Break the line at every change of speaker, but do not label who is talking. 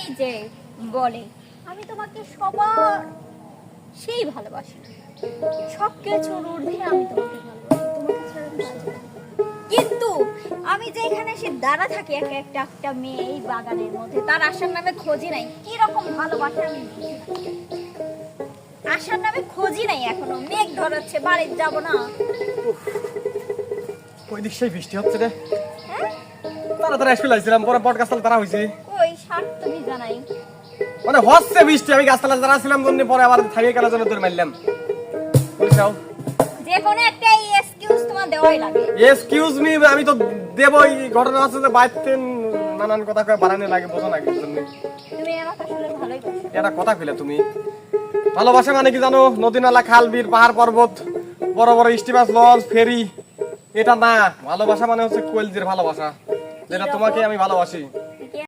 এই যে বলে আমি তোমাকে সবার সেই ভালোবাসি, সব কিছুর ঊর্ধ্বে আমি তোমাকে ভালোবাসি, তোমাকে ছাড়া আমি বাঁচব না। কিন্তু আমি যে এখানে এসে দাঁড়া থাকি একটা একটা একটা মেয়ে এই বাগানের মধ্যে, তার আশার নামে খোঁজি নাই কি রকম ভালোবাসা আমি বুঝি না। আশার নামে খোঁজি নাই, এখনো মেঘ ধরাচ্ছে, বাড়ি যাব না।
ওই দিক সেই বৃষ্টি হচ্ছে রে,
হ্যাঁ
তাড়াতাড়ি আসলে আইছিলাম, পরে পডকাস্ট তারা হইছে
কই শার্ট তুমি জানাই
মানে হচ্ছে বৃষ্টি, আমি গাছতলা যারা ছিলাম জন্য পরে আবার থামিয়ে গেলার জন্য তোর মারলাম। বুঝছাও,
যে কোনো একটা এক্সকিউজ তোমার দেওয়াই লাগে।
এক্সকিউজ মি, আমি তো দেবই। ঘটনা হচ্ছে যে বাইতে নানান কথা কয়ে বাড়ানো লাগে, বোঝো না কিছু জন্য।
তুমি আমাকে আসলে ভালোই বাসো।
এটা কথা কইলে তুমি, ভালোবাসা মানে কি জানো? নদী নালা খাল বিল পাহাড় পর্বত, বড় বড় স্টিমার লঞ্চ ফেরি, এটা না। ভালোবাসা মানে হচ্ছে কলজির ভালোবাসা, যেটা তোমাকে আমি ভালোবাসি।